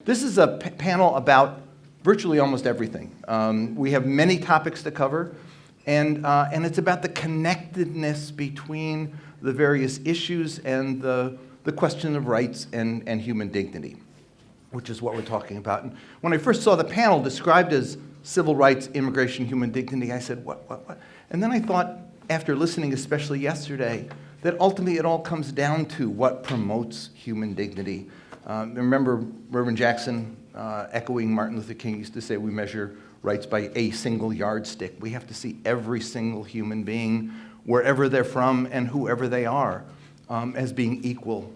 This is a panel about virtually almost everything. We have many topics to cover, and it's about the connectedness between the various issues and the question of rights and human dignity, which is what we're talking about. And when I first saw the panel described as civil rights, immigration, human dignity, I said, what? And then I thought, after listening especially yesterday, that ultimately it all comes down to what promotes human dignity. Remember Reverend Jackson echoing Martin Luther King used to say, we measure rights by a single yardstick. We have to see every single human being, wherever they're from and whoever they are, as being equal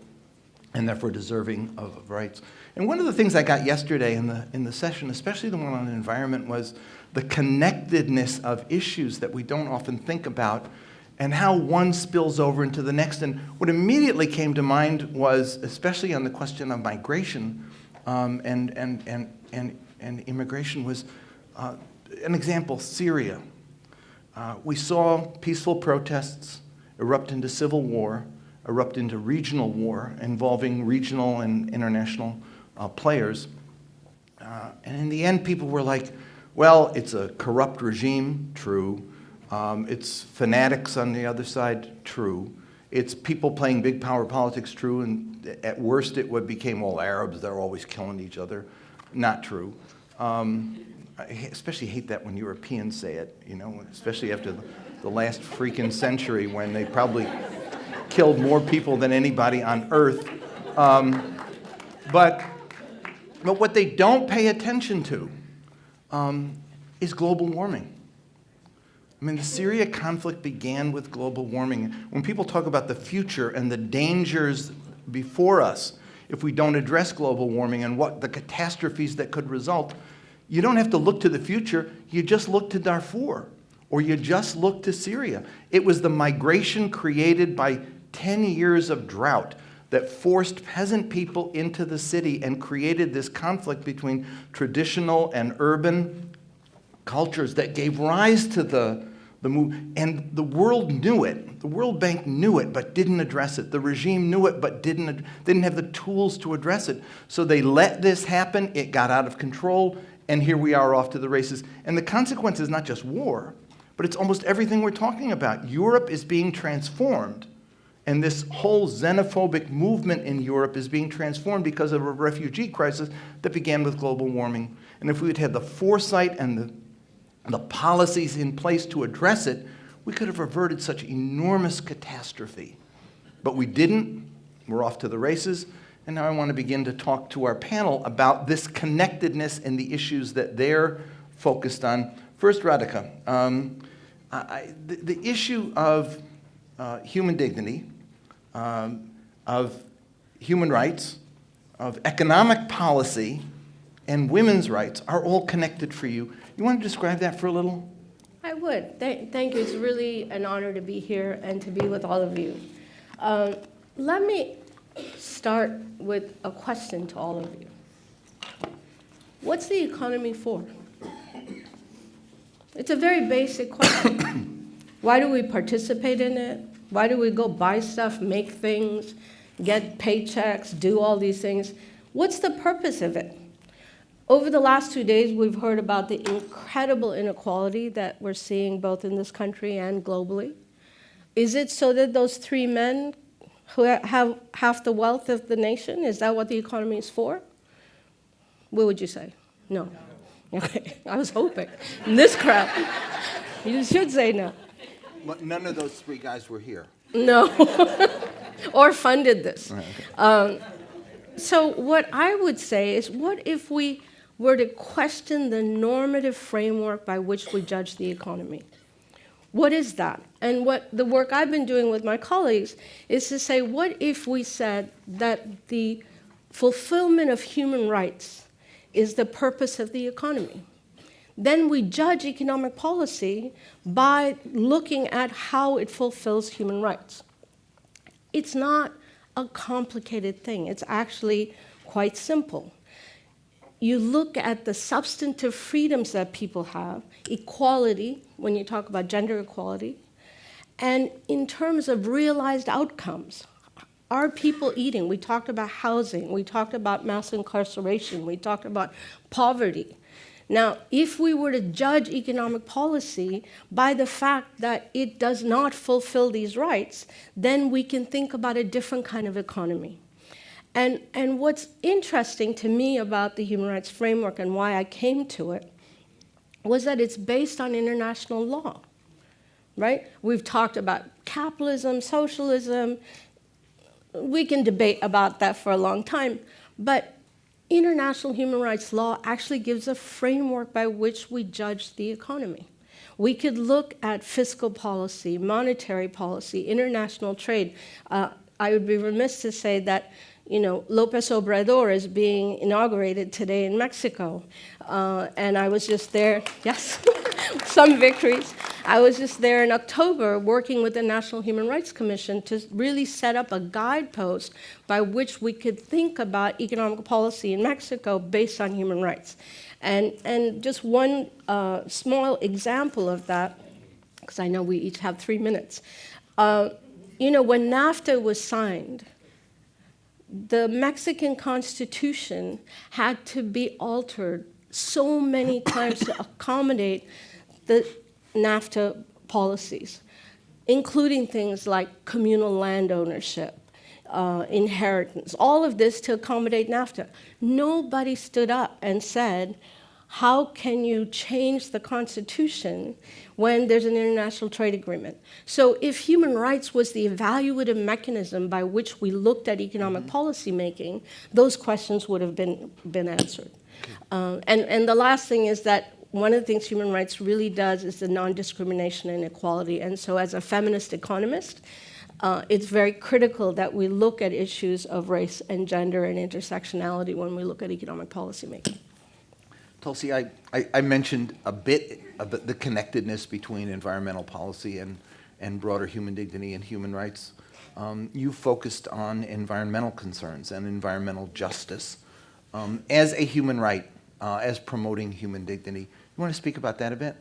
and therefore deserving of rights. And one of the things I got yesterday in the session, especially the one on the environment, was the connectedness of issues that we don't often think about and how one spills over into the next. And what immediately came to mind was, especially on the question of migration and immigration, was an example, Syria. We saw peaceful protests erupt into civil war, erupt into regional war involving regional and international players. And in the end, people were like, well, it's a corrupt regime, true. It's fanatics on the other side, true. It's people playing big power politics, true. And at worst, it became all Arabs. They're always killing each other, not true. I especially hate that when Europeans say it, especially after the last freaking century when they probably killed more people than anybody on earth. But what they don't pay attention to is global warming. I mean, the Syria conflict began with global warming. When people talk about the future and the dangers before us if we don't address global warming and what the catastrophes that could result, you don't have to look to the future. You just look to Darfur, or you just look to Syria. It was the migration created by 10 years of drought that forced peasant people into the city and created this conflict between traditional and urban cultures that gave rise to the move. And the world knew it. The World Bank knew it, but didn't address it. The regime knew it, but didn't have the tools to address it. So they let this happen. It got out of control, and here we are off to the races. And the consequence is not just war, but it's almost everything we're talking about. Europe is being transformed. And this whole xenophobic movement in Europe is being transformed because of a refugee crisis that began with global warming. And if we had had the foresight and the policies in place to address it, we could have averted such enormous catastrophe. But we didn't. We're off to the races. And now I want to begin to talk to our panel about this connectedness and the issues that they're focused on. First, Radhika, the issue of human dignity, of human rights, of economic policy, and women's rights are all connected for you. You want to describe that for a little? I would. Thank you. It's really an honor to be here and to be with all of you. Let me start with a question to all of you. What's the economy for? It's a very basic question. Why do we participate in it? Why do we go buy stuff, make things, get paychecks, do all these things? What's the purpose of it? Over the last 2 days, we've heard about the incredible inequality that we're seeing both in this country and globally. Is it so that those 3 men who have half the wealth of the nation, is that what the economy is for? What would you say? No. Okay, I was hoping. In this crowd, you should say no. But none of those 3 guys were here. No, or funded this. Right, okay. So what I would say is, what if we were to question the normative framework by which we judge the economy? What is that? And what the work I've been doing with my colleagues is to say, what if we said that the fulfillment of human rights is the purpose of the economy? Then we judge economic policy by looking at how it fulfills human rights. It's not a complicated thing. It's actually quite simple. You look at the substantive freedoms that people have, equality, when you talk about gender equality, and in terms of realized outcomes, are people eating? We talked about housing. We talked about mass incarceration. We talked about poverty. Now, if we were to judge economic policy by the fact that it does not fulfill these rights, then we can think about a different kind of economy. And what's interesting to me about the human rights framework and why I came to it was that it's based on international law, right? We've talked about capitalism, socialism. We can debate about that for a long time, but international human rights law actually gives a framework by which we judge the economy. We could look at fiscal policy, monetary policy, international trade. I would be remiss to say that, Lopez Obrador is being inaugurated today in Mexico. And I was just there, yes, some victories. I was just there in October working with the National Human Rights Commission to really set up a guidepost by which we could think about economic policy in Mexico based on human rights. And just one small example of that, because I know we each have 3 minutes. When NAFTA was signed, the Mexican Constitution had to be altered so many times to accommodate the NAFTA policies, including things like communal land ownership, inheritance, all of this to accommodate NAFTA. Nobody stood up and said, how can you change the Constitution when there's an international trade agreement? So if human rights was the evaluative mechanism by which we looked at economic policy making, those questions would have been answered. And the last thing is that one of the things human rights really does is the non-discrimination and equality. And so as a feminist economist, it's very critical that we look at issues of race and gender and intersectionality when we look at economic policy making. Tulsi, I mentioned a bit about the connectedness between environmental policy and broader human dignity and human rights. You focused on environmental concerns and environmental justice as a human right, as promoting human dignity. You want to speak about that a bit?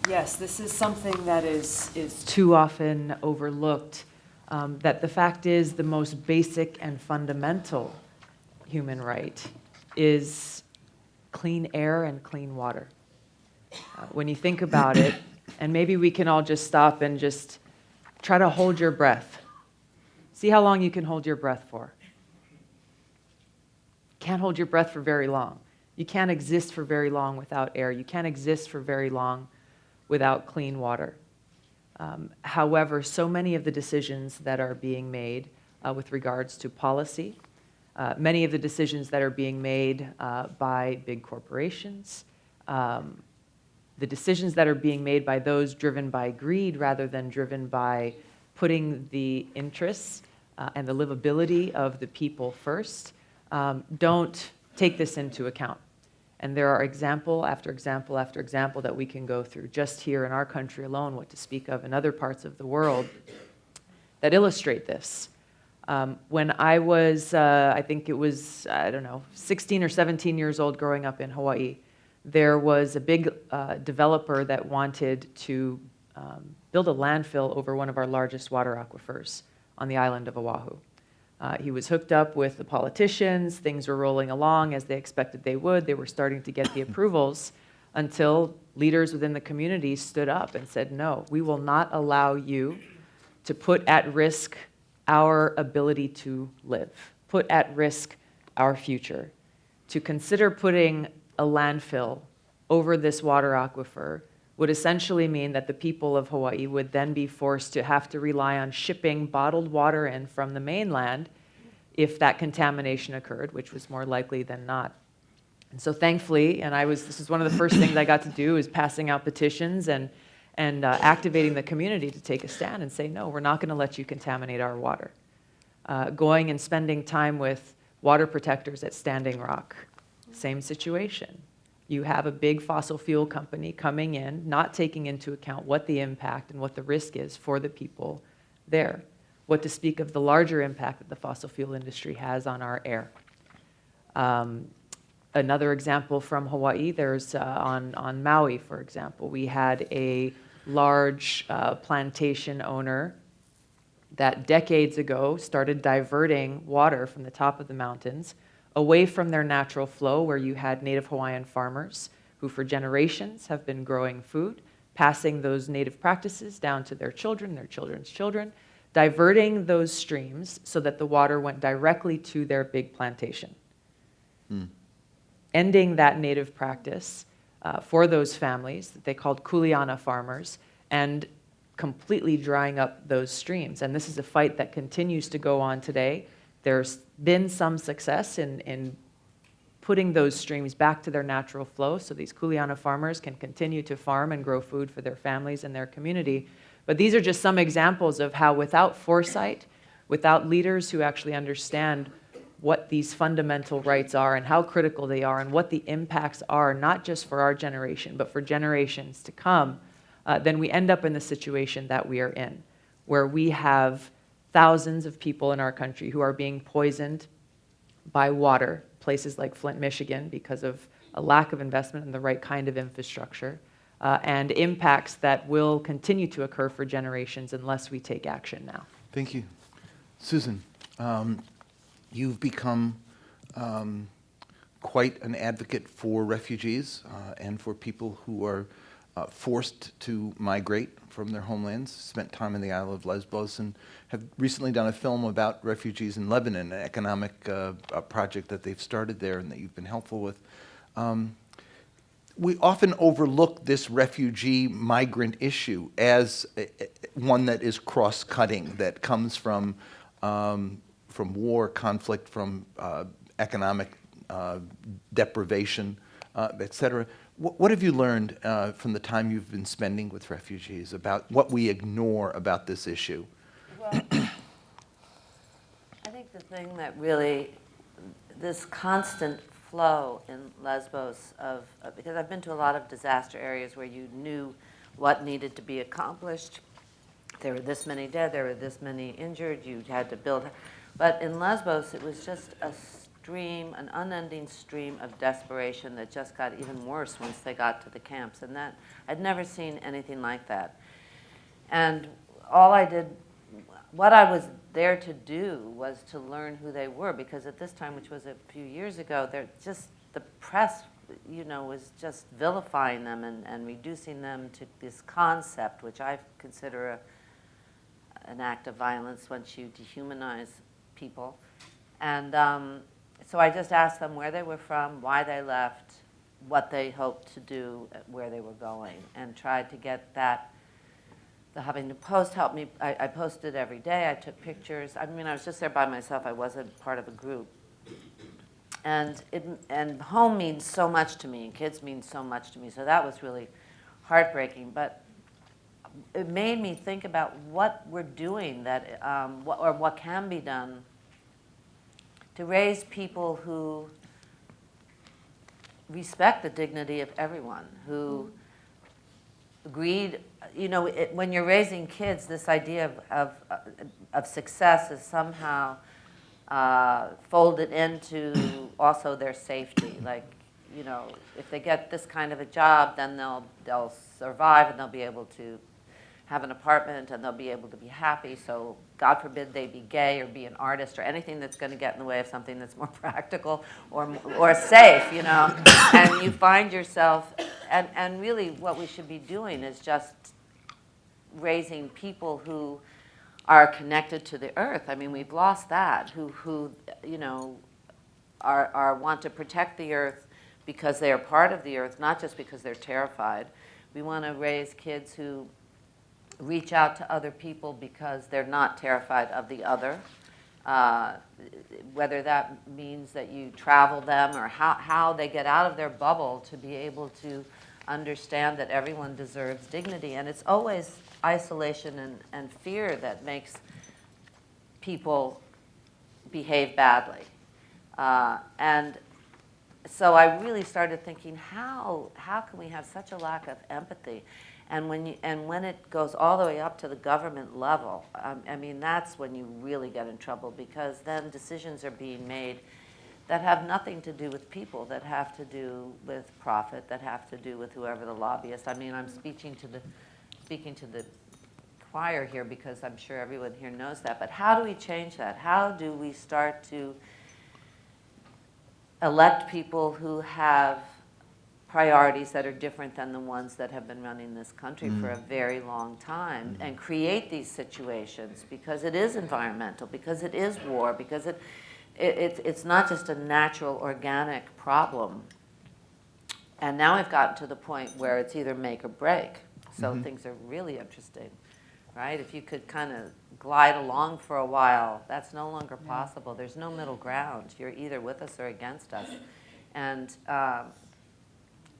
Yes, this is something that is too often overlooked, that the fact is the most basic and fundamental human right is clean air and clean water. When you think about it, and maybe we can all just stop and just try to hold your breath. See how long you can hold your breath for. Can't hold your breath for very long. You can't exist for very long without air. You can't exist for very long without clean water. However, so many of the decisions that are being made with regards to policy, many of the decisions that are being made by big corporations, the decisions that are being made by those driven by greed rather than driven by putting the interests and the livability of the people first, don't take this into account. And there are example after example after example that we can go through just here in our country alone, what to speak of in other parts of the world, that illustrate this. When I was, I think it was, 16 or 17 years old growing up in Hawaii, there was a big developer that wanted to build a landfill over one of our largest water aquifers on the island of Oahu. He was hooked up with the politicians. Things were rolling along as they expected they would. They were starting to get the approvals until leaders within the community stood up and said, no, we will not allow you to put at risk our ability to live, put at risk our future. To consider putting a landfill over this water aquifer would essentially mean that the people of Hawaii would then be forced to have to rely on shipping bottled water in from the mainland if that contamination occurred, which was more likely than not. And so thankfully, this is one of the first things I got to do, is passing out petitions and activating the community to take a stand and say, no, we're not going to let you contaminate our water. Going and spending time with water protectors at Standing Rock, same situation. You have a big fossil fuel company coming in, not taking into account what the impact and what the risk is for the people there. What to speak of the larger impact that the fossil fuel industry has on our air. Another example from Hawaii, there's on Maui, for example, we had a large plantation owner that decades ago started diverting water from the top of the mountains away from their natural flow, where you had Native Hawaiian farmers who for generations have been growing food, passing those native practices down to their children, their children's children, diverting those streams so that the water went directly to their big plantation. Ending that native practice for those families that they called Kuleana farmers, and completely drying up those streams. And this is a fight that continues to go on today. There's been some success in putting those streams back to their natural flow so these Kuleana farmers can continue to farm and grow food for their families and their community. But these are just some examples of how, without foresight, without leaders who actually understand what these fundamental rights are and how critical they are and what the impacts are, not just for our generation, but for generations to come, then we end up in the situation that we are in, where we have thousands of people in our country who are being poisoned by water, places like Flint, Michigan, because of a lack of investment in the right kind of infrastructure, and impacts that will continue to occur for generations unless we take action now. Thank you. Susan, you've become quite an advocate for refugees and for people who are forced to migrate from their homelands, spent time in the Isle of Lesbos, and have recently done a film about refugees in Lebanon, an economic project that they've started there and that you've been helpful with. We often overlook this refugee migrant issue as one that is cross-cutting, that comes from war, conflict, from economic deprivation, et cetera. What have you learned from the time you've been spending with refugees about what we ignore about this issue? Well, I think the thing that really, this constant flow in Lesbos because I've been to a lot of disaster areas where you knew what needed to be accomplished. There were this many dead, there were this many injured, you had to build. But in Lesbos, it was just a stream, an unending stream of desperation that just got even worse once they got to the camps. And that, I'd never seen anything like that. And all I did, what I was there to do was to learn who they were, because at this time, which was a few years ago, the press, was just vilifying them and reducing them to this concept, which I consider an act of violence once you dehumanize people. And so I just asked them where they were from, why they left, what they hoped to do, where they were going, and tried to get that. The Huffington Post helped me. I posted every day. I took pictures. I mean, I was just there by myself. I wasn't part of a group. And home means so much to me, and kids mean so much to me. So that was really heartbreaking. But it made me think about what we're doing, what can be done to raise people who respect the dignity of everyone, who agreed, when you're raising kids, this idea of success is somehow folded into also their safety. Like, if they get this kind of a job, then they'll survive and they'll be able to have an apartment and they'll be able to be happy. So God forbid they be gay or be an artist or anything that's going to get in the way of something that's more practical or safe, And you find yourself, and really what we should be doing is just raising people who are connected to the earth. I mean, we've lost that, who want to protect the earth because they are part of the earth, not just because they're terrified. We want to raise kids who reach out to other people because they're not terrified of the other, whether that means that you travel them or how they get out of their bubble to be able to understand that everyone deserves dignity. And it's always isolation and fear that makes people behave badly. And so I really started thinking, how can we have such a lack of empathy? And when it goes all the way up to the government level, I mean, that's when you really get in trouble, because then decisions are being made that have nothing to do with people, that have to do with profit, that have to do with whoever the lobbyist. I mean, I'm speaking to the choir here because I'm sure everyone here knows that, but how do we change that? How do we start to elect people who have priorities that are different than the ones that have been running this country for a very long time, and create these situations, because it is environmental, because it is war, because it's not just a natural, organic problem. And now we've gotten to the point where it's either make or break. So things are really interesting, right? If you could kind of glide along for a while, that's no longer possible. There's no middle ground. You're either with us or against us. And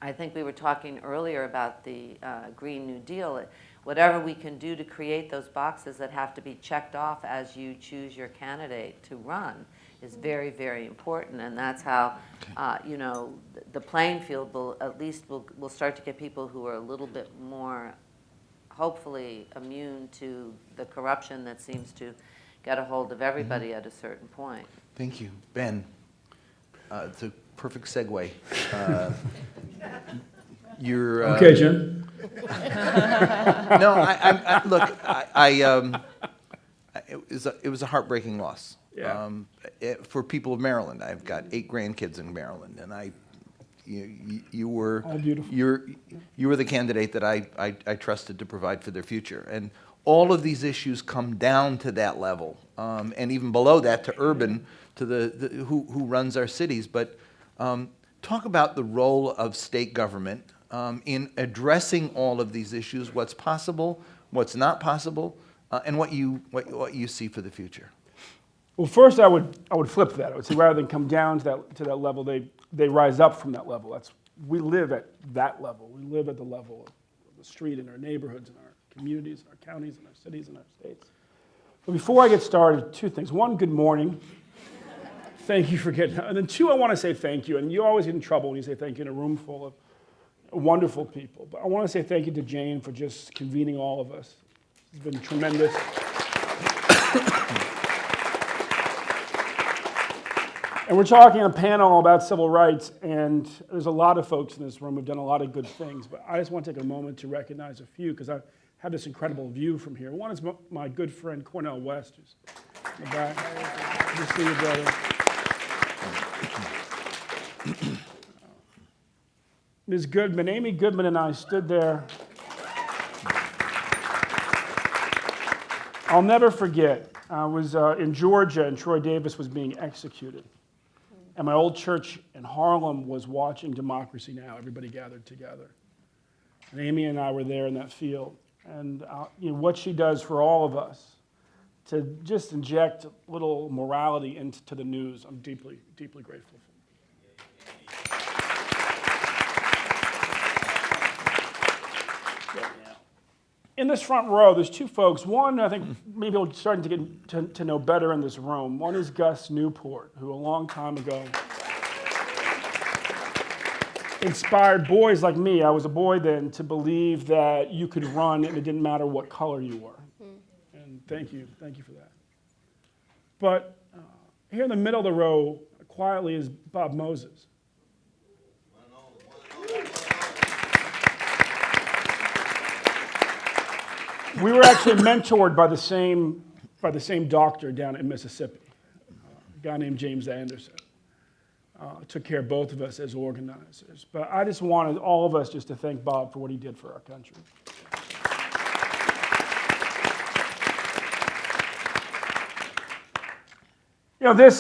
I think we were talking earlier about the Green New Deal. Whatever we can do to create those boxes that have to be checked off as you choose your candidate to run is very, very important. And that's how, you know, the playing field will at least will start to get people who are a little bit more, hopefully, immune to the corruption that seems to get a hold of everybody at a certain point. Thank you. Ben, it's a perfect segue. You're Okay, Jim. No, look, it was a heartbreaking loss. Yeah. For people of Maryland. I've got 8 grandkids in Maryland, and you were Oh, beautiful. you were the candidate that I trusted to provide for their future. And all of these issues come down to that level, and even below that to urban, to the who runs our cities. But talk about the role of state government in addressing all of these issues, what's possible, what's not possible, and what you see for the future. Well, first I would flip that. I would say rather than come down to that level, they rise up from that level. We live at that level. We live at the level of the street in our neighborhoods, in our communities, in our counties, in our cities, in our states. But before I get started, 2 things. 1, good morning. Thank you for getting out. And then 2, I want to say thank you. And you always get in trouble when you say thank you in a room full of wonderful people. But I want to say thank you to Jane for just convening all of us. It's been tremendous. And we're talking on a panel about civil rights, and there's a lot of folks in this room who've done a lot of good things, but I just want to take a moment to recognize a few, because I have this incredible view from here. One is my good friend Cornel West, who's in the back. Good to see you, brother. Ms. Goodman, Amy Goodman and I stood there. I'll never forget, I was in Georgia, and Troy Davis was being executed. And my old church in Harlem was watching Democracy Now! Everybody gathered together. And Amy and I were there in that field. And you know, what she does for all of us to just inject a little morality into the news, I'm deeply, deeply grateful for. In this front row, there's 2 folks. One, I think maybe we're starting to get to know better in this room. One is Gus Newport, who a long time ago inspired boys like me, I was a boy then, to believe that you could run and it didn't matter what color you were. And thank you for that. But here in the middle of the row, quietly, is Bob Moses. We were actually mentored by the same doctor down in Mississippi, a guy named James Anderson. Took care of both of us as organizers. But I just wanted all of us just to thank Bob for what he did for our country. You know,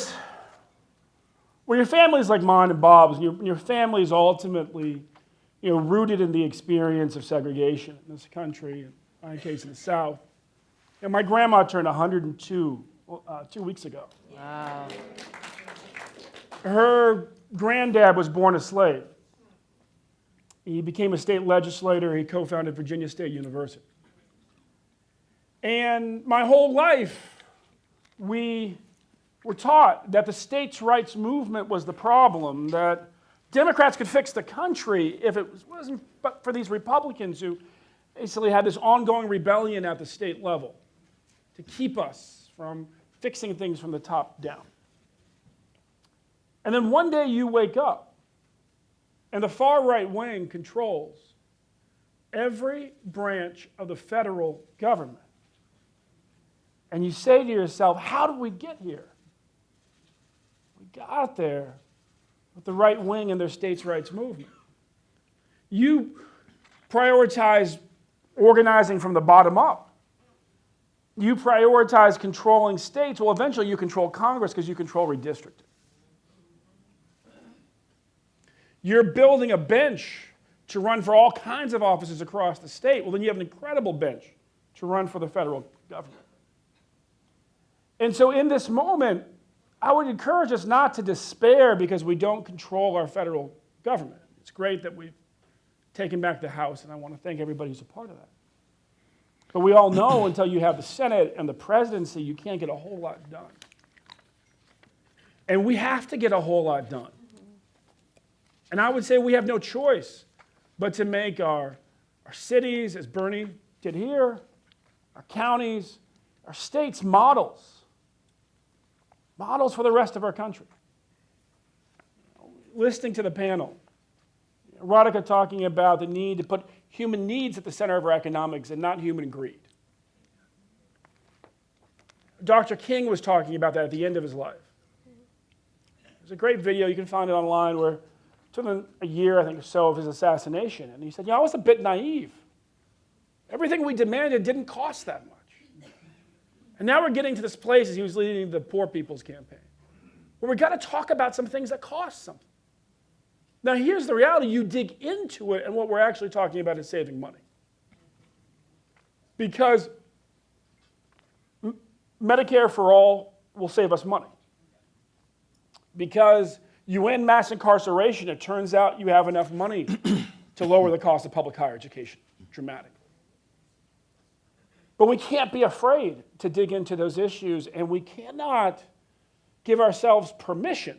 when your family is like mine and Bob's, your family is ultimately, you know, rooted in the experience of segregation in this country, in my case in the South. And my grandma turned 102 2 weeks ago. Wow. Her granddad was born a slave. He became a state legislator. He co-founded Virginia State University. And my whole life, we were taught that the states' rights movement was the problem, that Democrats could fix the country if it wasn't but for these Republicans who basically had this ongoing rebellion at the state level to keep us from fixing things from the top down. And then one day you wake up, and the far right wing controls every branch of the federal government. And you say to yourself, how did we get here? We got there with the right wing and their states' rights movement. You prioritize organizing from the bottom up. You prioritize controlling states. Well, eventually you control Congress because you control redistricting. You're building a bench to run for all kinds of offices across the state. Well, then you have an incredible bench to run for the federal government. And so in this moment, I would encourage us not to despair because we don't control our federal government. It's great that we've taken back the House, and I want to thank everybody who's a part of that. But we all know until you have the Senate and the presidency, you can't get a whole lot done. And we have to get a whole lot done. And I would say we have no choice but to make our cities, as Bernie did here, our counties, our states models for the rest of our country. Listening to the panel, Radhika talking about the need to put human needs at the center of our economics and not human greed. Dr. King was talking about that at the end of his life. There's a great video, you can find it online, where it took him a year, I think, or so of his assassination. And he said, I was a bit naive. Everything we demanded didn't cost that much. And now we're getting to this place as he was leading the Poor People's Campaign, where we've got to talk about some things that cost something. Now here's the reality, you dig into it and what we're actually talking about is saving money. Because Medicare for all will save us money. Because you end mass incarceration, it turns out you have enough money to lower the cost of public higher education dramatically. But we can't be afraid to dig into those issues, and we cannot give ourselves permission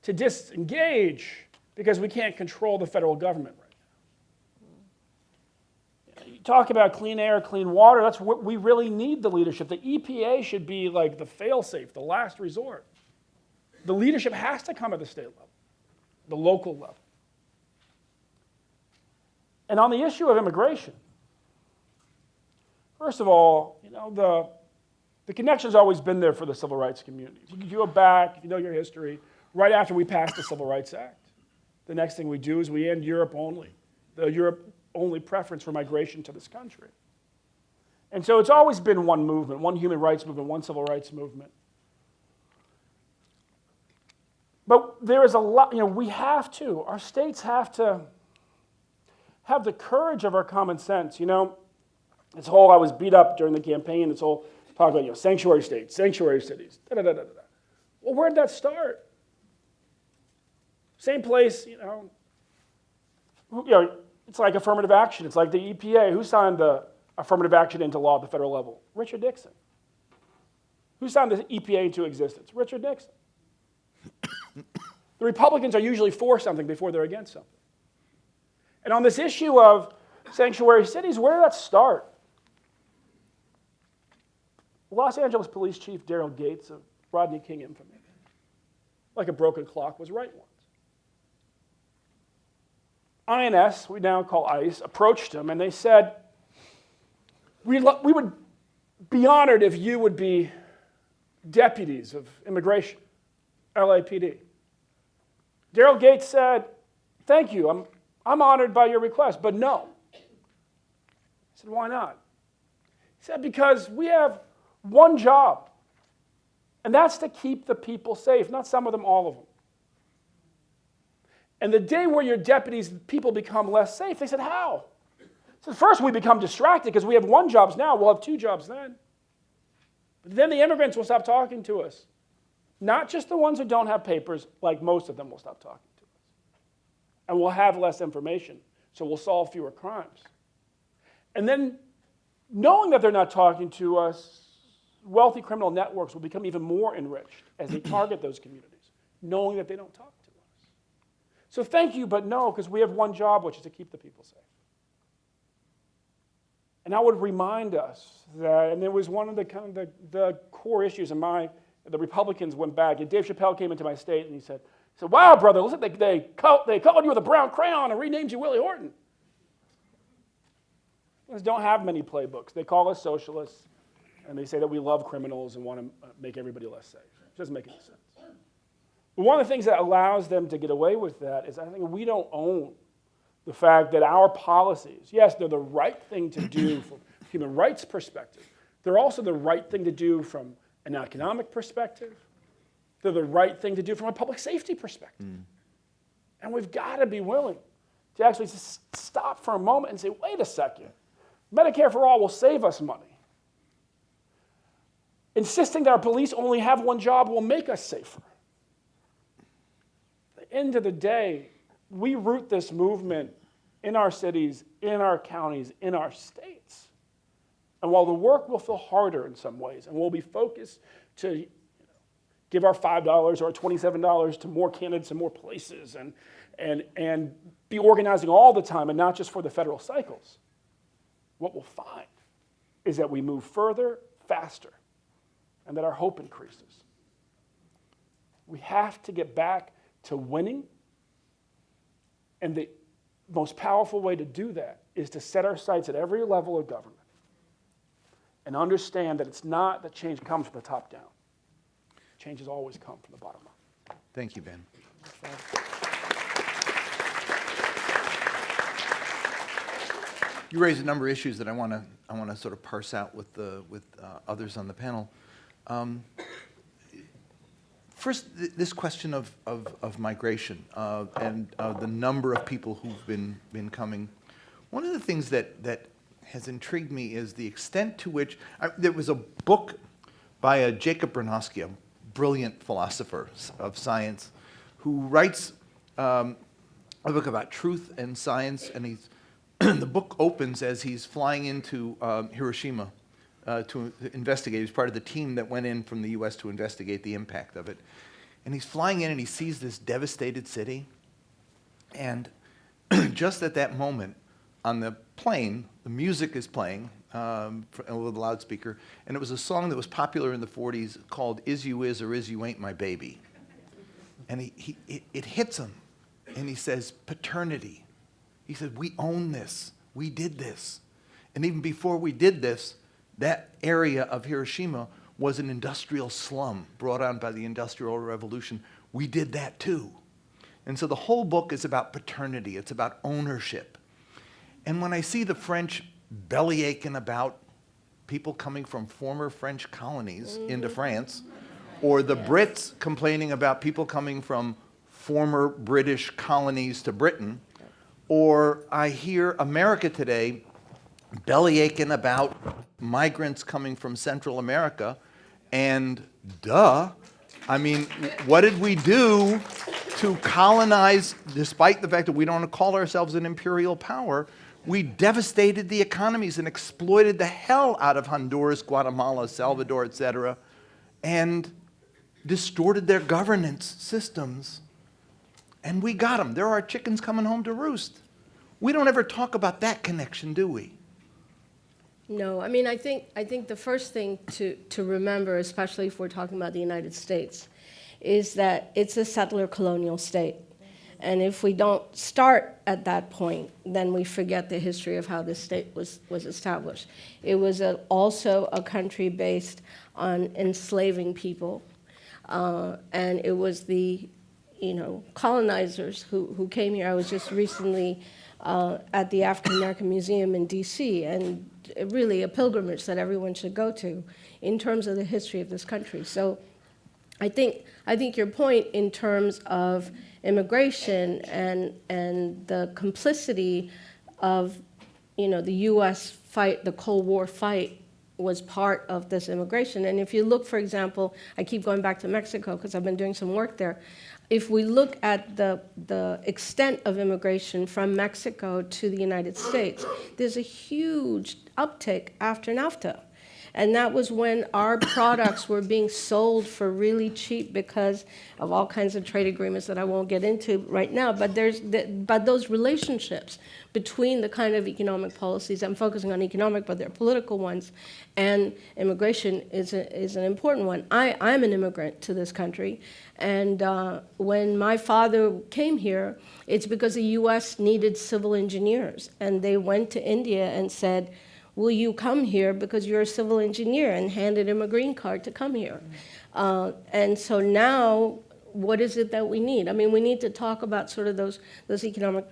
to disengage because we can't control the federal government right now. You talk about clean air, clean water, that's what we really need the leadership. The EPA should be like the fail-safe, the last resort. The leadership has to come at the state level, the local level. And on the issue of immigration, first of all, the connection's always been there for the civil rights communities. You can go back, if you know your history, right after we passed the Civil Rights Act. The next thing we do is we end Europe only, the Europe only preference for migration to this country. And so it's always been one movement, one human rights movement, one civil rights movement. But there is a lot, our states have to have the courage of our common sense. This whole, I was beat up during the campaign, this whole talk about, sanctuary states, sanctuary cities, da-da-da-da-da. Well, where did that start? Same place, it's like affirmative action. It's like the EPA. Who signed the affirmative action into law at the federal level? Richard Nixon. Who signed the EPA into existence? Richard Nixon. The Republicans are usually for something before they're against something. And on this issue of sanctuary cities, where did that start? Los Angeles Police Chief Daryl Gates of Rodney King infamy, like a broken clock, was right once. INS, we now call ICE, approached him and they said, we would be honored if you would be deputies of immigration, LAPD. Daryl Gates said, thank you, I'm honored by your request, but no. I said, why not? He said, because we have one job, and that's to keep the people safe, not some of them, all of them. And the day where your deputies, people become less safe, they said, how? So first we become distracted because we have one job now, we'll have two jobs then. But then the immigrants will stop talking to us. Not just the ones who don't have papers, like most of them will stop talking to us. And we'll have less information, so we'll solve fewer crimes. And then, knowing that they're not talking to us, wealthy criminal networks will become even more enriched as they target those communities, knowing that they don't talk to us. So thank you, but no, because we have one job, which is to keep the people safe. And I would remind us that, and it was one of the core issues in the Republicans went back, and Dave Chappelle came into my state and he said, wow, brother, listen, they colored you with a brown crayon and renamed you Willie Horton. Don't have many playbooks. They call us socialists. And they say that we love criminals and want to make everybody less safe. It doesn't make any sense. But one of the things that allows them to get away with that is I think we don't own the fact that our policies, yes, they're the right thing to do from a human rights perspective. They're also the right thing to do from an economic perspective. They're the right thing to do from a public safety perspective. And we've got to be willing to actually stop for a moment and say, wait a second, Medicare for all will save us money. Insisting that our police only have one job will make us safer. At the end of the day, we root this movement in our cities, in our counties, in our states. And while the work will feel harder in some ways, and we'll be focused to give our $5 or our $27 to more candidates in more places and be organizing all the time and not just for the federal cycles, what we'll find is that we move further, faster, and that our hope increases. We have to get back to winning, and the most powerful way to do that is to set our sights at every level of government and understand that it's not that change comes from the top down. Change has always come from the bottom up. Thank you, Ben. You raised a number of issues that I want to sort of parse out with others on the panel. First, this question of migration and the number of people who've been coming. One of the things that has intrigued me is the extent to which there was a book by Jacob Bronowski, a brilliant philosopher of science, who writes a book about truth and science, and the book opens as he's flying into Hiroshima to investigate. He's part of the team that went in from the U.S. to investigate the impact of it. And he's flying in and he sees this devastated city. And just at that moment, on the plane, the music is playing with a loudspeaker. And it was a song that was popular in the 40s called Is You Is or Is You Ain't My Baby. And it hits him. And he says, paternity. He said, we own this. We did this. And even before we did this, that area of Hiroshima was an industrial slum brought on by the Industrial Revolution. We did that too. And so the whole book is about paternity. It's about ownership. And when I see the French bellyaching about people coming from former French colonies into France, or the Brits complaining about people coming from former British colonies to Britain, or I hear America today bellyaching about migrants coming from Central America, and I mean, what did we do to colonize, despite the fact that we don't call ourselves an imperial power? We devastated the economies and exploited the hell out of Honduras, Guatemala, Salvador, etc., and distorted their governance systems. And we got them. There are chickens coming home to roost. We don't ever talk about that connection, do we? No, I mean, I think the first thing to remember, especially if we're talking about the United States, is that it's a settler colonial state. And if we don't start at that point, then we forget the history of how this state was established. It was also a country based on enslaving people, and it was the colonizers who came here. I was just recently at the African American Museum in DC, and really a pilgrimage that everyone should go to in terms of the history of this country. So I think your point in terms of immigration and the complicity of the U.S. fight, the Cold War fight, was part of this immigration. And if you look, for example, I keep going back to Mexico because I've been doing some work there. If we look at the extent of immigration from Mexico to the United States, there's a huge uptick after NAFTA. And that was when our products were being sold for really cheap because of all kinds of trade agreements that I won't get into right now. But but those relationships between the kind of economic policies, I'm focusing on economic, but they're political ones, and immigration is an important one. I'm an immigrant to this country, and when my father came here, it's because the U.S. needed civil engineers, and they went to India and said, will you come here because you're a civil engineer, and handed him a green card to come here. And so now, what is it that we need? I mean, we need to talk about sort of those economic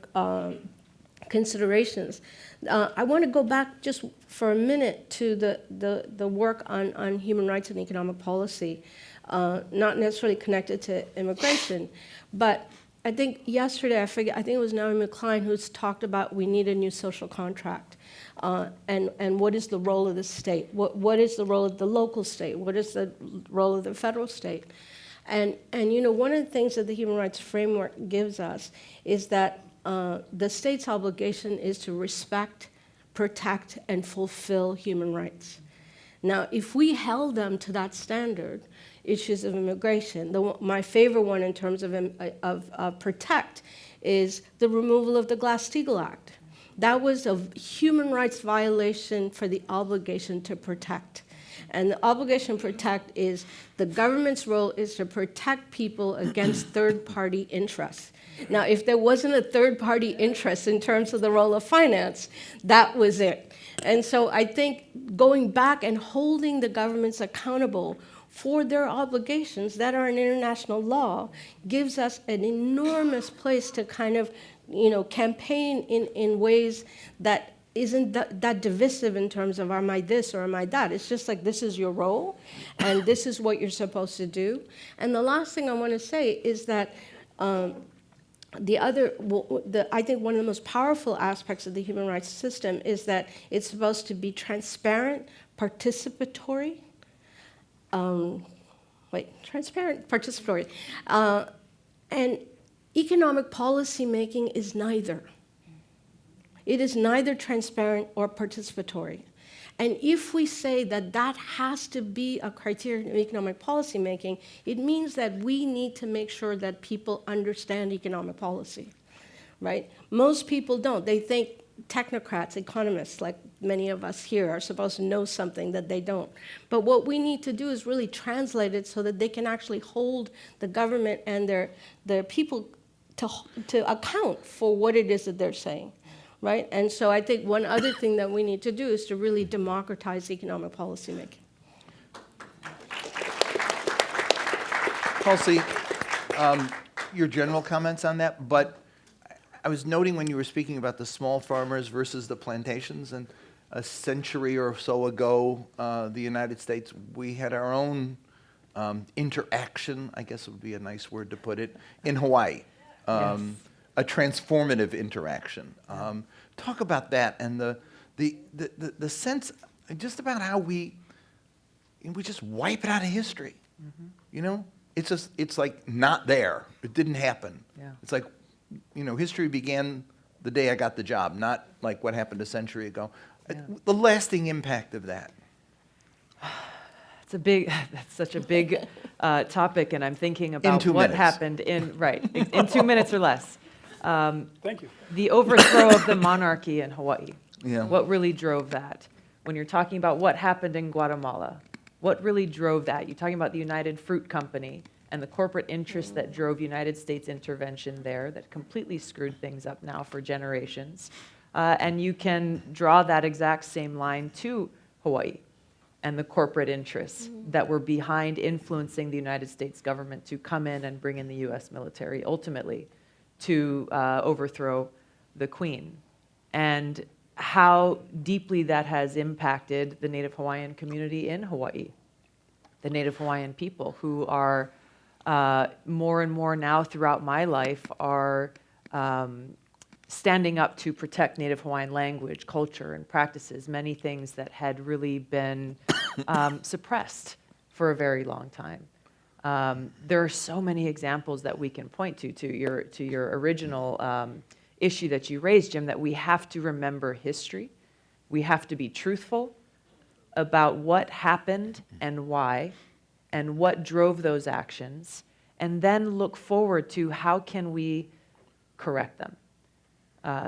considerations. I want to go back just for a minute to the work on human rights and economic policy, not necessarily connected to immigration, but I think yesterday, I think it was Naomi Klein who's talked about we need a new social contract, and what is the role of the state? What is the role of the local state? What is the role of the federal state? And you know, one of the things that the human rights framework gives us is that the state's obligation is to respect, protect, and fulfill human rights. Now, if we held them to that standard, issues of immigration, my favorite one in terms of protect is the removal of the Glass-Steagall Act. That was a human rights violation for the obligation to protect. And the obligation to protect is the government's role is to protect people against third-party interests. Now, if there wasn't a third-party interest in terms of the role of finance, that was it. And so I think going back and holding the governments accountable for their obligations that are in international law gives us an enormous place to kind of, you know, campaign in ways that isn't that divisive in terms of am I this or am I that. It's just like this is your role and this is what you're supposed to do. And the last thing I want to say is that I think one of the most powerful aspects of the human rights system is that it's supposed to be transparent, participatory, participatory, and economic policy making is neither. It is neither transparent or participatory. And if we say that that has to be a criterion of economic policy making, it means that we need to make sure that people understand economic policy, right? Most people don't. They think technocrats, economists, like many of us here, are supposed to know something that they don't. But what we need to do is really translate it so that they can actually hold the government and their people to account for what it is that they're saying, right? And so I think one other thing that we need to do is to really democratize economic policy making. Tulsi, your general comments on that, but I was noting when you were speaking about the small farmers versus the plantations, and a century or so ago, the United States, we had our own interaction, I guess would be a nice word to put it, in Hawaii. Yes. A transformative interaction. Talk about that and the sense just about how we just wipe it out of history. Mm-hmm. You know, it's like not there. It didn't happen. Yeah. It's like, you know, history began the day I got the job, not like what happened a century ago. Yeah. The lasting impact of that. That's such a big topic, and I'm thinking about what minutes. happened in 2 minutes or less. Thank you. The overthrow of the monarchy in Hawaii. Yeah. What really drove that? When you're talking about what happened in Guatemala, what really drove that? You're talking about the United Fruit Company and the corporate interests that drove United States intervention there that completely screwed things up now for generations. And you can draw that exact same line to Hawaii and the corporate interests that were behind influencing the United States government to come in and bring in the U.S. military, ultimately, to overthrow the Queen. And how deeply that has impacted the Native Hawaiian community in Hawaii, the Native Hawaiian people who are more and more now throughout my life are standing up to protect Native Hawaiian language, culture, and practices, many things that had really been suppressed for a very long time. There are so many examples that we can point to your original issue that you raised, Jim, that we have to remember history. We have to be truthful about what happened and why, and what drove those actions, and then look forward to how can we correct them.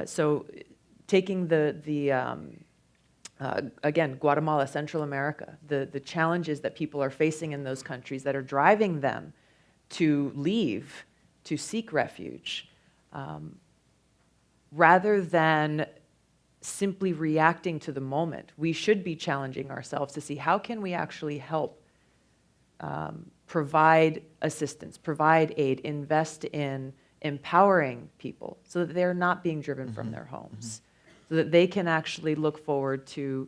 So taking again, Guatemala, Central America, the challenges that people are facing in those countries that are driving them to leave, to seek refuge, rather than simply reacting to the moment. We should be challenging ourselves to see how can we actually help provide assistance, provide aid, invest in empowering people so that they're not being driven from their homes, so that they can actually look forward to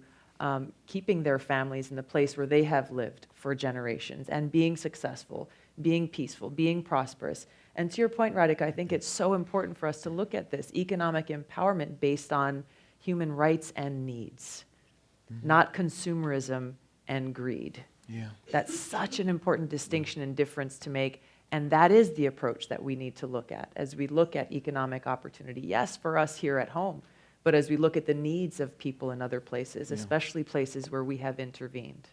keeping their families in the place where they have lived for generations and being successful, being peaceful, being prosperous. And to your point, Radhika, I think it's so important for us to look at this economic empowerment based on human rights and needs, not consumerism and greed. Yeah. That's such an important distinction and difference to make, and that is the approach that we need to look at as we look at economic opportunity. Yes, for us here at home, but as we look at the needs of people in other places, especially places where we have intervened.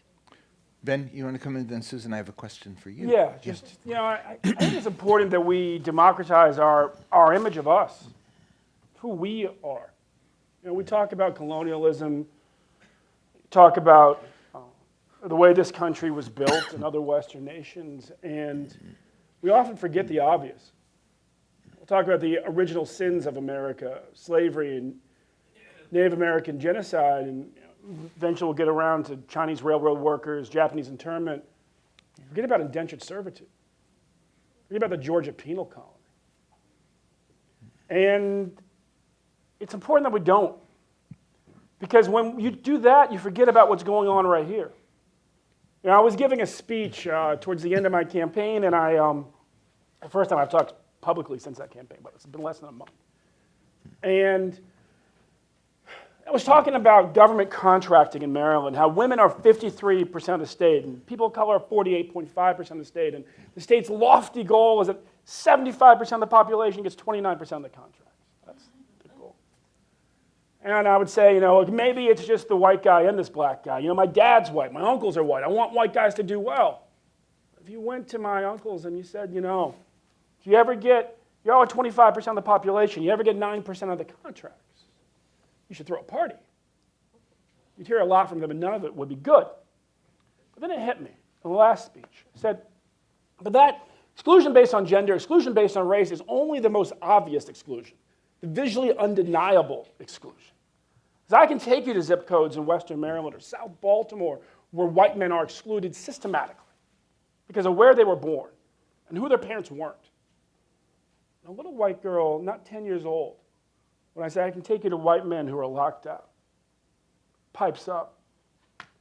Ben, you want to come in? Then Susan, I have a question for you. Yeah, just, I think it's important that we democratize our image of us, who we are. We talk about colonialism, talk about the way this country was built in other Western nations, and we often forget the obvious. We'll talk about the original sins of America, slavery and Native American genocide, and eventually we'll get around to Chinese railroad workers, Japanese internment. Forget about indentured servitude. Forget about the Georgia penal colony. And it's important that we don't. Because when you do that, you forget about what's going on right here. I was giving a speech towards the end of my campaign, and the first time I've talked publicly since that campaign, but it's been less than a month. And I was talking about government contracting in Maryland, how women are 53% of the state, and people of color are 48.5% of the state, and the state's lofty goal is that 75% of the population gets 29% of the contracts. That's the goal. And I would say, maybe it's just the white guy and this black guy. My dad's white, my uncles are white. I want white guys to do well. If you went to my uncles and you said, you're only 25% of the population, you ever get 9% of the contracts, you should throw a party. You'd hear a lot from them, and none of it would be good. But then it hit me in the last speech. I said, but that exclusion based on gender, exclusion based on race is only the most obvious exclusion, the visually undeniable exclusion. Because I can take you to zip codes in Western Maryland or South Baltimore where white men are excluded systematically because of where they were born and who their parents weren't. A little white girl, not 10 years old, when I say I can take you to white men who are locked out, pipes up,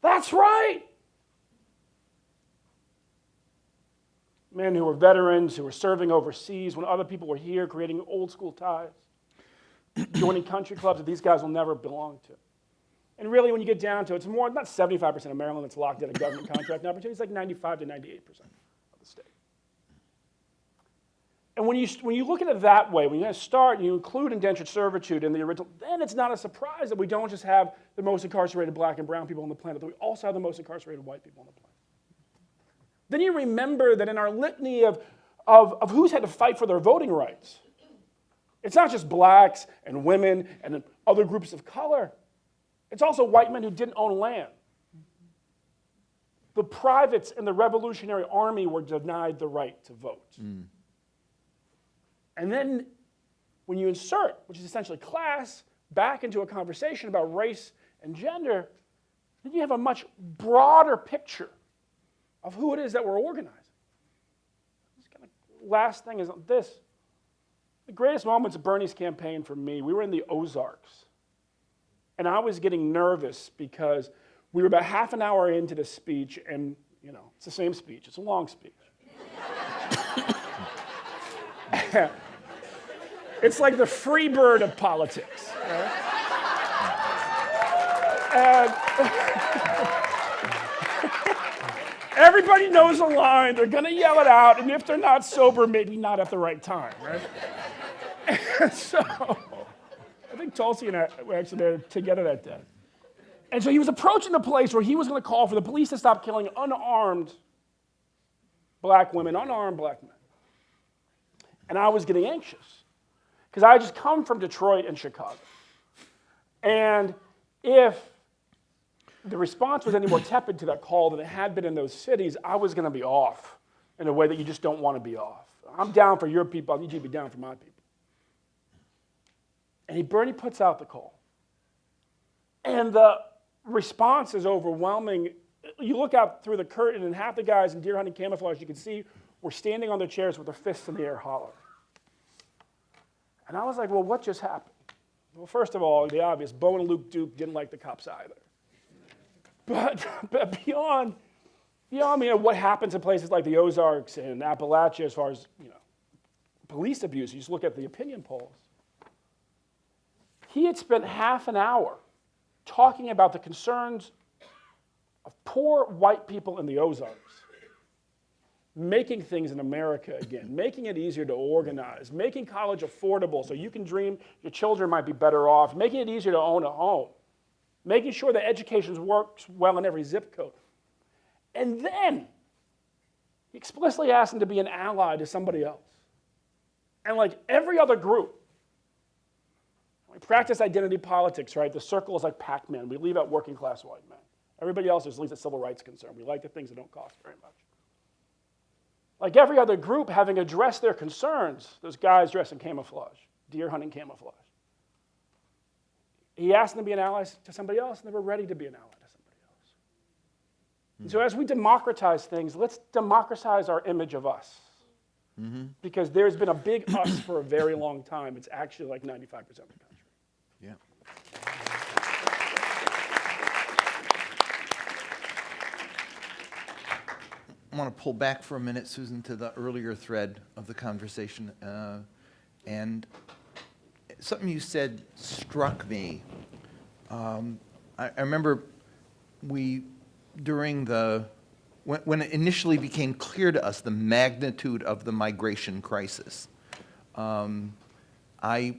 "That's right!" Men who were veterans, who were serving overseas when other people were here, creating old school ties, joining country clubs that these guys will never belong to. And really, when you get down to it, it's more, not 75% of Maryland that's locked in a government contract opportunity, it's like 95 to 98% of the state. And when you look at it that way, when you start and you include indentured servitude in the original, then it's not a surprise that we don't just have the most incarcerated black and brown people on the planet, but we also have the most incarcerated white people on the planet. Then you remember that in our litany of who's had to fight for their voting rights, it's not just blacks and women and other groups of color. It's also white men who didn't own land. The privates in the Revolutionary Army were denied the right to vote. And then when you insert, which is essentially class, back into a conversation about race and gender, then you have a much broader picture of who it is that we're organizing. This kind of last thing is this. The greatest moments of Bernie's campaign for me, we were in the Ozarks. And I was getting nervous because we were about half an hour into the speech, and it's the same speech. It's a long speech. It's like the free bird of politics. Right? And everybody knows the line. They're going to yell it out, and if they're not sober, maybe not at the right time. Right? And so I think Tulsi and I were actually there together that day. And so he was approaching the place where he was going to call for the police to stop killing unarmed black women, unarmed black men. And I was getting anxious because I had just come from Detroit and Chicago. And if the response was any more tepid to that call than it had been in those cities, I was going to be off in a way that you just don't want to be off. I'm down for your people. I need you to be down for my people. And Bernie puts out the call. And the response is overwhelming. You look out through the curtain, and half the guys in deer hunting camouflage you can see were standing on their chairs with their fists in the air hollering. And I was like, well, what just happened? Well, first of all, the obvious, Bo and Luke Duke didn't like the cops either. But beyond what happens in places like the Ozarks and Appalachia as far as police abuse, you just look at the opinion polls. He had spent half an hour talking about the concerns of poor white people in the Ozarks, making things in America again, making it easier to organize, making college affordable so you can dream your children might be better off, making it easier to own a home, making sure that education works well in every zip code. And then he explicitly asked them to be an ally to somebody else. And like every other group, we practice identity politics, right? The circle is like Pac-Man. We leave out working class white men. Everybody else is at least a civil rights concern. We like the things that don't cost very much. Like every other group, having addressed their concerns, those guys dressed in camouflage, deer hunting camouflage. He asked them to be an ally to somebody else, and they were ready to be an ally to somebody else. And so as we democratize things, let's democratize our image of us. Because there's been a big us for a very long time. It's actually like 95% of the country. Yeah. I want to pull back for a minute, Susan, to the earlier thread of the conversation. And something you said struck me. I remember when it initially became clear to us the magnitude of the migration crisis, I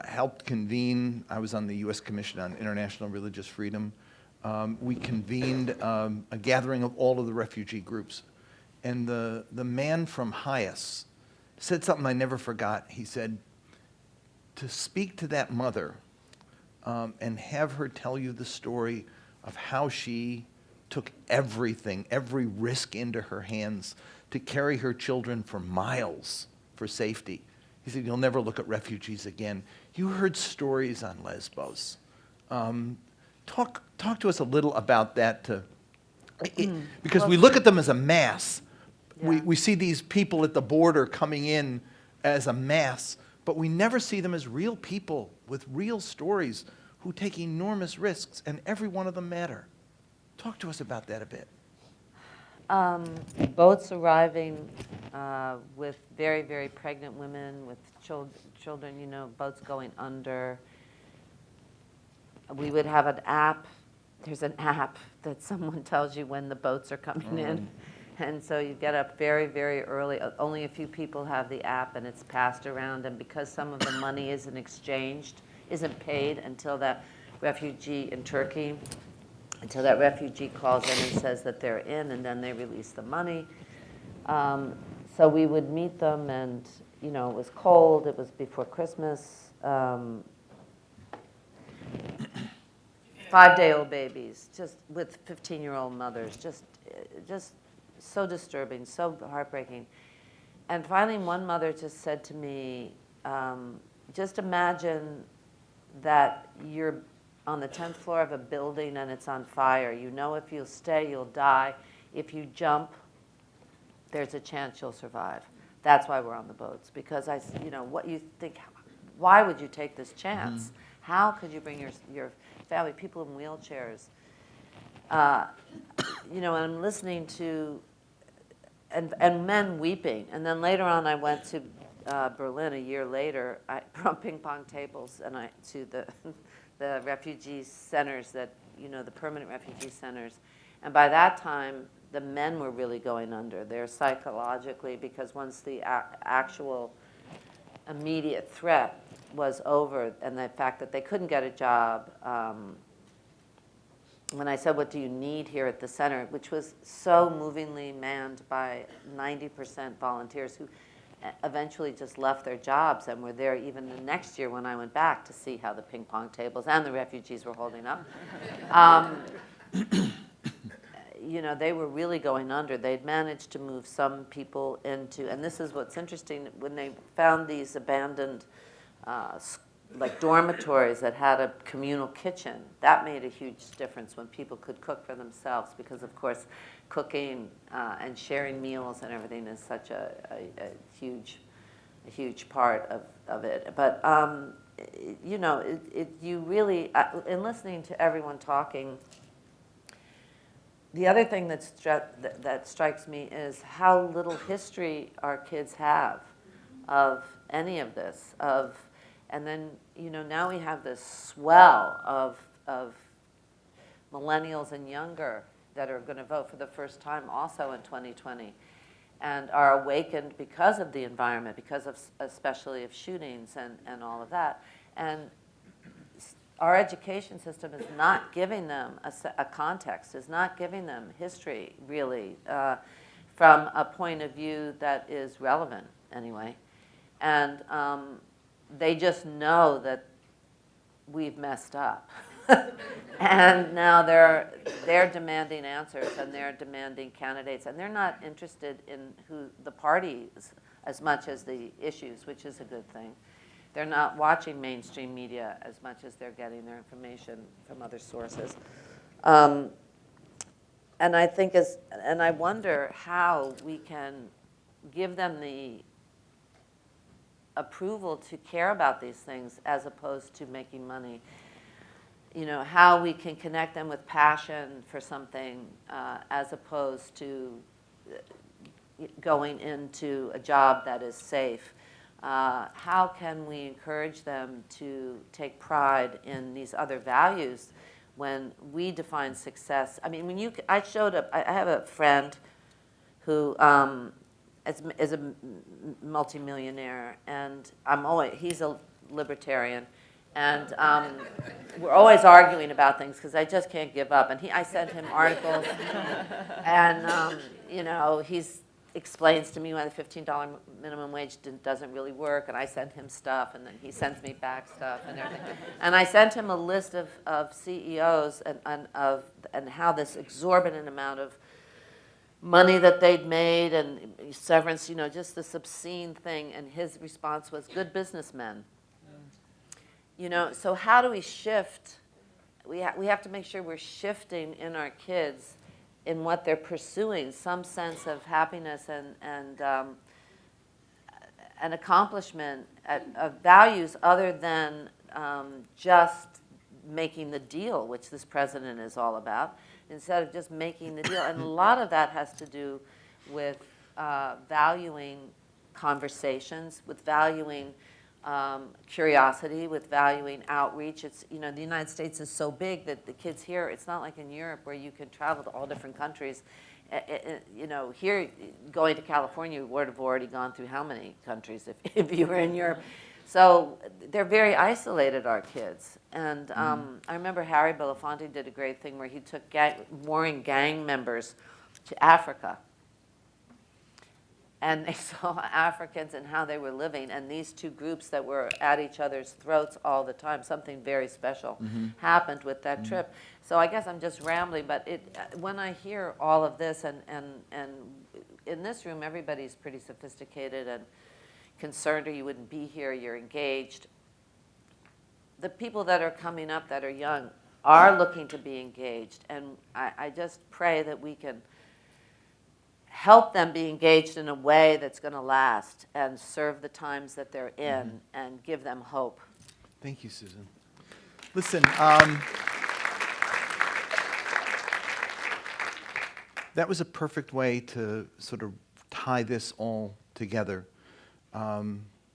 helped convene, I was on the U.S. Commission on International Religious Freedom. We convened a gathering of all of the refugee groups. And the man from Hias said something I never forgot. He said, to speak to that mother and have her tell you the story of how she took everything, every risk into her hands to carry her children for miles for safety. He said, you'll never look at refugees again. You heard stories on Lesbos. Talk to us a little about that, because we look at them as a mass. Yeah. We see these people at the border coming in as a mass, but we never see them as real people with real stories who take enormous risks, and every one of them matter. Talk to us about that a bit. Boats arriving with very, very pregnant women, with children, boats going under. We would have an app. There's an app that someone tells you when the boats are coming in. And so you get up very, very early. Only a few people have the app, and it's passed around. And because some of the money isn't paid until that refugee in Turkey, until that refugee calls in and says that they're in, and then they release the money. So we would meet them, and it was cold. It was before Christmas. 5-day-old babies, just with 15-year-old mothers, just so disturbing, so heartbreaking. And finally, one mother just said to me, just imagine that you're on the 10th floor of a building and it's on fire. If you'll stay, you'll die. If you jump, there's a chance you'll survive. That's why we're on the boats, because what you think, why would you take this chance? Mm-hmm. How could you bring your family, people in wheelchairs? And I'm listening to, and men weeping. And then later on, I went to Berlin a year later. I brought ping pong tables to the refugee centers the permanent refugee centers. And by that time, the men were really going under. They're psychologically, because once the actual immediate threat was over, and the fact that they couldn't get a job, when I said, what do you need here at the center, which was so movingly manned by 90% volunteers who eventually just left their jobs and were there even the next year when I went back to see how the ping pong tables and the refugees were holding up. They were really going under. They'd managed to move some people into, and this is what's interesting, when they found these abandoned like dormitories that had a communal kitchen. That made a huge difference when people could cook for themselves, because of course cooking and sharing meals and everything is such a huge part of it. But you know, you really, in listening to everyone talking, the other thing that strikes me is how little history our kids have of any of this. And then, you know, now we have this swell of millennials and younger that are going to vote for the first time also in 2020, and are awakened because of the environment, because of especially of shootings and all of that. And our education system is not giving them a context, is not giving them history, really, from a point of view that is relevant, anyway. And they just know that we've messed up. And now they're demanding answers, and they're demanding candidates, and they're not interested in who the parties as much as the issues, which is a good thing. They're not watching mainstream media as much as they're getting their information from other sources. And I think and I wonder how we can give them the approval to care about these things as opposed to making money. You know, how we can connect them with passion for something as opposed to going into a job that is safe. How can we encourage them to take pride in these other values when we define success? I mean, I showed up, I have a friend who is a multimillionaire, and he's a libertarian, and we're always arguing about things because I just can't give up. And I send him articles, and you know, he explains to me why the $15 minimum wage doesn't really work, and I send him stuff, and then he sends me back stuff and everything. And I sent him a list of CEOs and how this exorbitant amount of money that they'd made and severance, you know, just this obscene thing. And his response was, good businessmen. You know, so how do we shift? We have to make sure we're shifting in our kids in what they're pursuing, some sense of happiness and accomplishment, of values other than just making the deal, which this president is all about, instead of just making the deal. And a lot of that has to do with valuing conversations, with valuing curiosity, with valuing outreach. It's, you know, the United States is so big that the kids here, it's not like in Europe where you can travel to all different countries. You know, here, going to California, you would have already gone through how many countries if you were in Europe? So they're very isolated, our kids. And I remember Harry Belafonte did a great thing where he took warring gang members to Africa. And they saw Africans and how they were living, and these two groups that were at each other's throats all the time. Something very special happened with that trip. So I guess I'm just rambling, but when I hear all of this, and in this room, everybody's pretty sophisticated and concerned, or you wouldn't be here, you're engaged. The people that are coming up that are young are looking to be engaged, and I just pray that we can help them be engaged in a way that's going to last and serve the times that they're in and give them hope. Thank you, Susan. Listen, that was a perfect way to sort of tie this all together,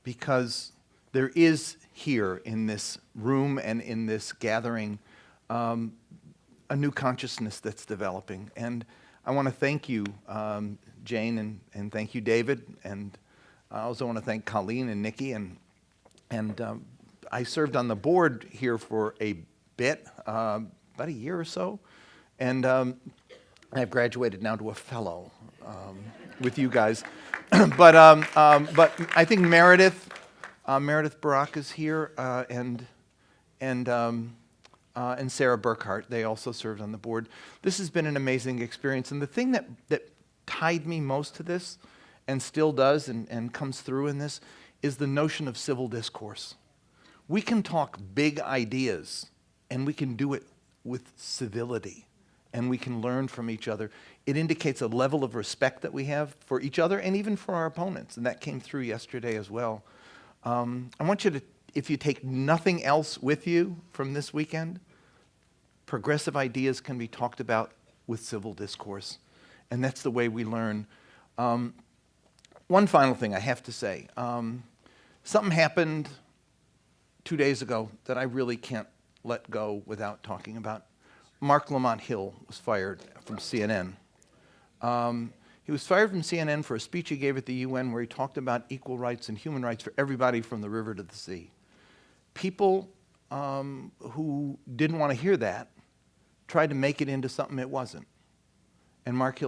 because there is here in this room and in this gathering a new consciousness that's developing. And I want to thank you, Jane, and thank you, David, and I also want to thank Colleen and Nikki, and I served on the board here for a bit, about a year or so, and I've graduated now to a fellow with you guys, but I think Meredith Barak is here, and Sarah Burkhart. They also served on the board. This has been an amazing experience. And the thing that tied me most to this, and still does and comes through in this, is the notion of civil discourse, We can talk big ideas, and we can do it with civility, and we can learn from each other. It indicates a level of respect that we have for each other and even for our opponents, and that came through yesterday as well. I want you to, if you take nothing else with you from this weekend, progressive ideas can be talked about with civil discourse, and that's the way we learn. One final thing I have to say. Something happened 2 days ago that I really can't let go without talking about. Mark Lamont Hill was fired from CNN. He was fired from CNN for a speech he gave at the UN where he talked about equal rights and human rights for everybody from the river to the sea. People who didn't want to hear that tried to make it into something it wasn't. And Mark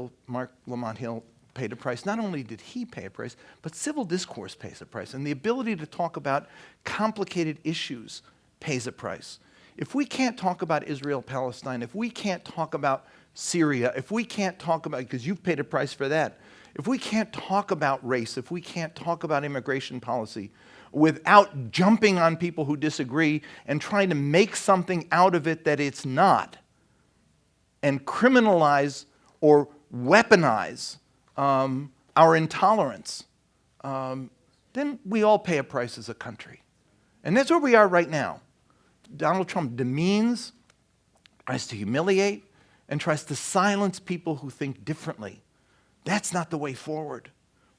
Lamont Hill paid a price. Not only did he pay a price, but civil discourse pays a price. And the ability to talk about complicated issues pays a price. If we can't talk about Israel-Palestine, if we can't talk about Syria, if we can't talk about, because you've paid a price for that, if we can't talk about race, if we can't talk about immigration policy without jumping on people who disagree and trying to make something out of it that it's not, and criminalize or weaponize our intolerance, then we all pay a price as a country. And that's where we are right now. Donald Trump demeans, tries to humiliate, and tries to silence people who think differently. That's not the way forward.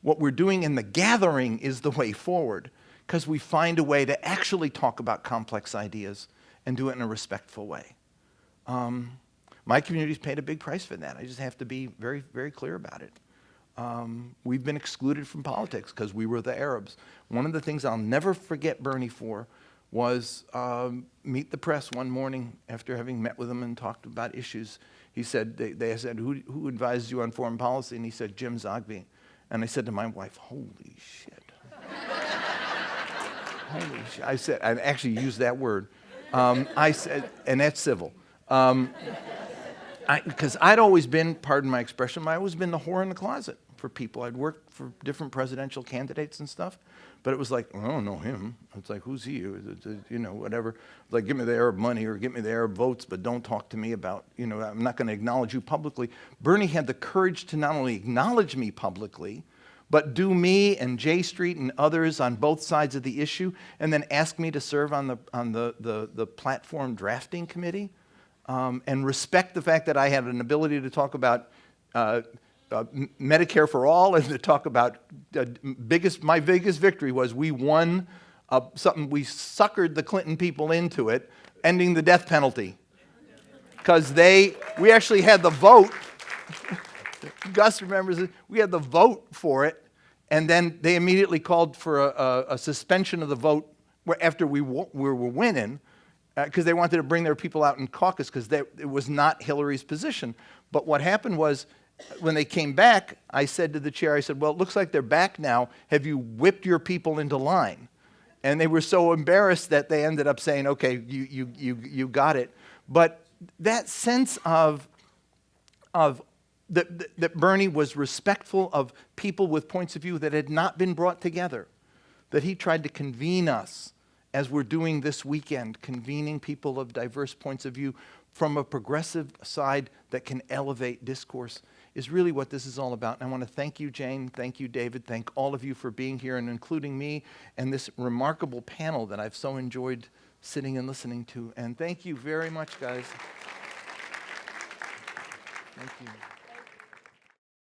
What we're doing in the gathering is the way forward, because we find a way to actually talk about complex ideas and do it in a respectful way. My community's paid a big price for that. I just have to be very, very clear about it. We've been excluded from politics because we were the Arabs. One of the things I'll never forget Bernie for was meet the press one morning after having met with him and talked about issues. He said, they said, who advised you on foreign policy? And he said, Jim Zogby. And I said to my wife, holy shit. Holy shit. I said, I actually used that word. I said, and that's civil. Because I'd always been, pardon my expression, I'd always been the whore in the closet for people. I'd worked for different presidential candidates and stuff, but it was like, I don't know him. It's like, who's he? You know, whatever. Like, give me the Arab money or give me the Arab votes, but don't talk to me about, you know, I'm not going to acknowledge you publicly. Bernie had the courage to not only acknowledge me publicly, but do me and J Street and others on both sides of the issue, and then ask me to serve on the platform drafting committee. And respect the fact that I had an ability to talk about Medicare for all and to talk about my biggest victory was we won something, we suckered the Clinton people into it, ending the death penalty. Because we actually had the vote. Gus remembers it. We had the vote for it, and then they immediately called for a suspension of the vote after we were winning, because they wanted to bring their people out in caucus because it was not Hillary's position. But what happened was, when they came back, I said to the chair, I said, well, it looks like they're back now. Have you whipped your people into line? And they were so embarrassed that they ended up saying, okay, you got it. But that sense of that Bernie was respectful of people with points of view that had not been brought together, that he tried to convene us, as we're doing this weekend, convening people of diverse points of view from a progressive side that can elevate discourse, is really what this is all about. And I want to thank you, Jane, thank you, David, thank all of you for being here and including me and this remarkable panel that I've so enjoyed sitting and listening to. And thank you very much, guys. Thank you.